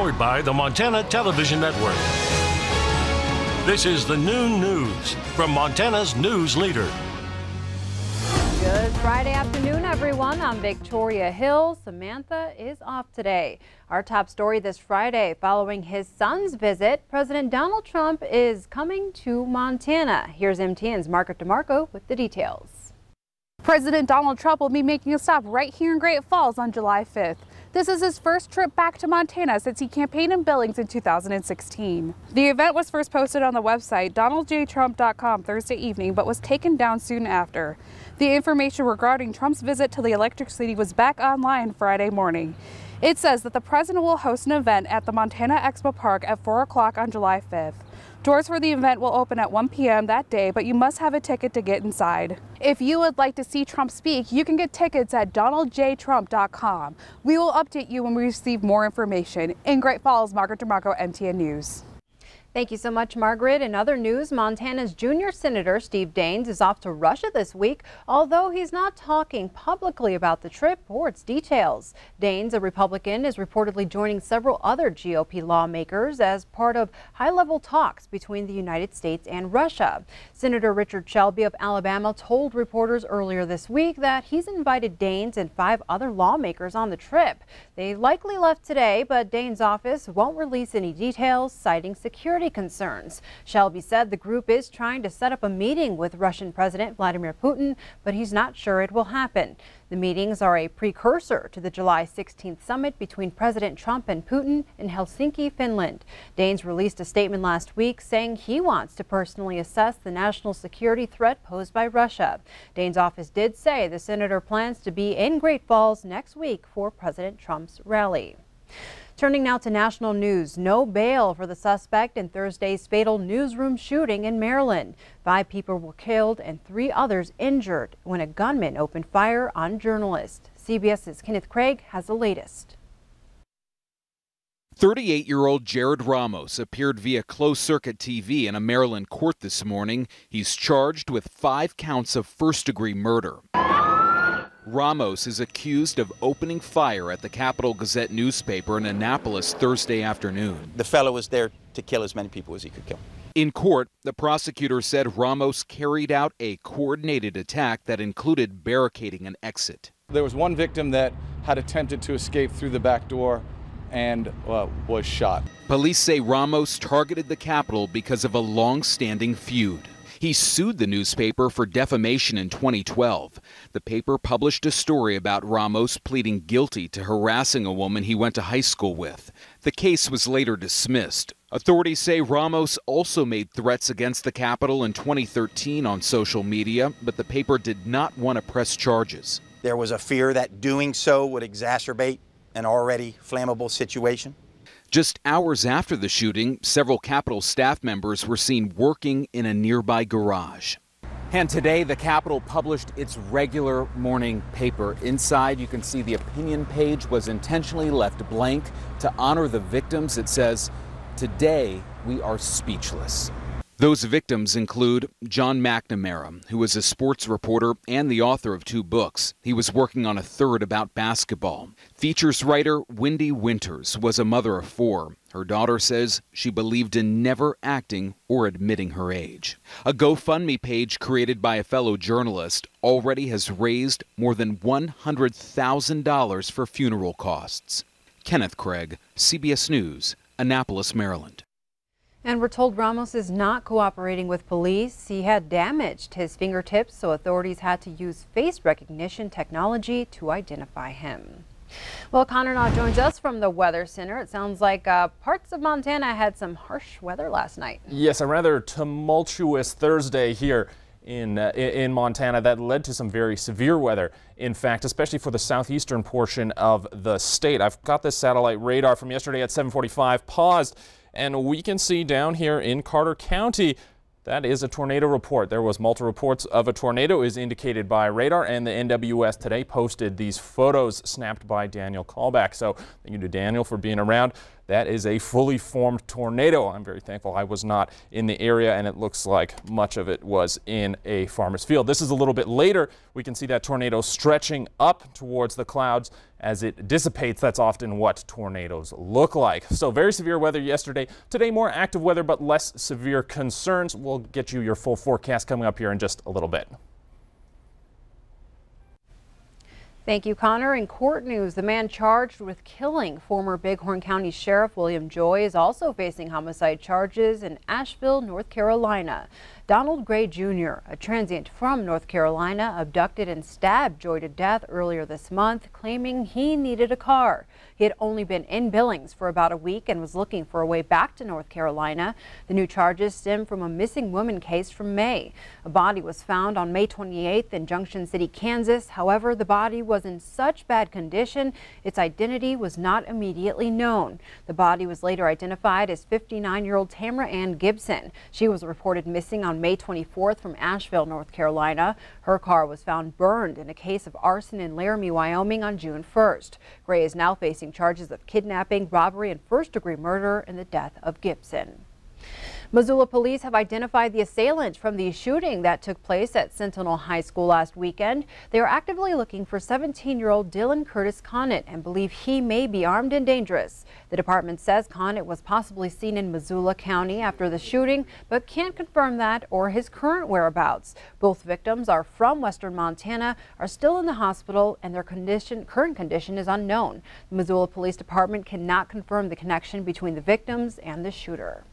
powered by the Montana Television Network. This is the Noon News from Montana's news leader. Good Friday afternoon, everyone. I'm Victoria Hill. Samantha is off today. Our top story this Friday: following his son's visit, President Donald Trump is coming to Montana. Here's MTN's Margaret DeMarco with the details. President Donald Trump will be making a stop right here in Great Falls on July 5th. This is his first trip back to Montana since he campaigned in Billings in 2016. The event was first posted on the website donaldjtrump.com Thursday evening, but was taken down soon after. The information regarding Trump's visit to the Electric City was back online Friday morning. It says that the president will host an event at the Montana Expo Park at 4 o'clock on July 5th. Doors for the event will open at 1 p.m. that day, but you must have a ticket to get inside. If you would like to see Trump speak, you can get tickets at donaldjtrump.com. We will update you when we receive more information. In Great Falls, Margaret DeMarco, MTN News. Thank you so much, Margaret. In other news, Montana's junior senator Steve Daines is off to Russia this week, although he's not talking publicly about the trip or its details. Daines, a Republican, is reportedly joining several other GOP lawmakers as part of high-level talks between the United States and Russia. Senator Richard Shelby of Alabama told reporters earlier this week that he's invited Daines and 5 other lawmakers on the trip. They likely left today, but Daines' office won't release any details, citing security concerns. Shelby said the group is trying to set up a meeting with Russian President Vladimir Putin, but he's not sure it will happen. The meetings are a precursor to the July 16th summit between President Trump and Putin in Helsinki, Finland. Daines released a statement last week saying he wants to personally assess the national security threat posed by Russia. Daines' office did say the senator plans to be in Great Falls next week for President Trump's rally. Turning now to national news, no bail for the suspect in Thursday's fatal newsroom shooting in Maryland. 5 people were killed and 3 others injured when a gunman opened fire on journalists. CBS's Kenneth Craig has the latest. 38-year-old Jared Ramos appeared via closed-circuit TV in a Maryland court this morning. He's charged with 5 counts of first-degree murder. Ramos is accused of opening fire at the Capital Gazette newspaper in Annapolis Thursday afternoon. The fellow was there to kill as many people as he could kill. In court, the prosecutor said Ramos carried out a coordinated attack that included barricading an exit. There was one victim that had attempted to escape through the back door and was shot. Police say Ramos targeted the Capitol because of a long-standing feud. He sued the newspaper for defamation in 2012. The paper published a story about Ramos pleading guilty to harassing a woman he went to high school with. The case was later dismissed. Authorities say Ramos also made threats against the Capitol in 2013 on social media, but the paper did not want to press charges. There was a fear that doing so would exacerbate an already flammable situation. Just hours after the shooting, several Capitol staff members were seen working in a nearby garage. And today, the Capitol published its regular morning paper. Inside, you can see the opinion page was intentionally left blank to honor the victims. It says, "Today, we are speechless." Those victims include John McNamara, who was a sports reporter and the author of 2 books. He was working on a third about basketball. Features writer Wendy Winters was a mother of 4. Her daughter says she believed in never acting or admitting her age. A GoFundMe page created by a fellow journalist already has raised more than $100,000 for funeral costs. Kenneth Craig, CBS News, Annapolis, Maryland. And we're told Ramos is not cooperating with police. He had damaged his fingertips, so authorities had to use face recognition technology to identify him. Well, Connor now joins us from the Weather Center. It sounds like parts of Montana had some harsh weather last night. Yes, a rather tumultuous Thursday here in Montana that led to some very severe weather. In fact, especially for the southeastern portion of the state. I've got this satellite radar from yesterday at 7:45 paused. And we can see down here in Carter County, that is a tornado report. There was multiple reports of a tornado as indicated by radar, and the NWS today posted these photos snapped by Daniel Callback. So thank you to Daniel for being around. That is a fully formed tornado. I'm very thankful I was not in the area, and it looks like much of it was in a farmer's field. This is a little bit later. We can see that tornado stretching up towards the clouds. As it dissipates, that's often what tornadoes look like. So very severe weather yesterday. Today, more active weather, but less severe concerns. We'll get you your full forecast coming up here in just a little bit. Thank you, Connor. In court news, the man charged with killing former Bighorn County Sheriff William Joy is also facing homicide charges in Asheville, North Carolina. Donald Gray Jr., a transient from North Carolina, abducted and stabbed Joy to death earlier this month, claiming he needed a car. He had only been in Billings for about a week and was looking for a way back to North Carolina. The new charges stem from a missing woman case from May. A body was found on May 28th in Junction City, Kansas. However, the body was in such bad condition, its identity was not immediately known. The body was later identified as 59-year-old Tamara Ann Gibson. She was reported missing on May 24th from Asheville, North Carolina. Her car was found burned in a case of arson in Laramie, Wyoming on June 1st. Gray is now facing charges of kidnapping, robbery, and first-degree murder in the death of Gibson. Missoula police have identified the assailant from the shooting that took place at Sentinel High School last weekend. They are actively looking for 17-year-old Dylan Curtis Conant and believe he may be armed and dangerous. The department says Conant was possibly seen in Missoula County after the shooting, but can't confirm that or his current whereabouts. Both victims are from western Montana, are still in the hospital, and their current condition is unknown. The Missoula Police Department cannot confirm the connection between the victims and the shooter.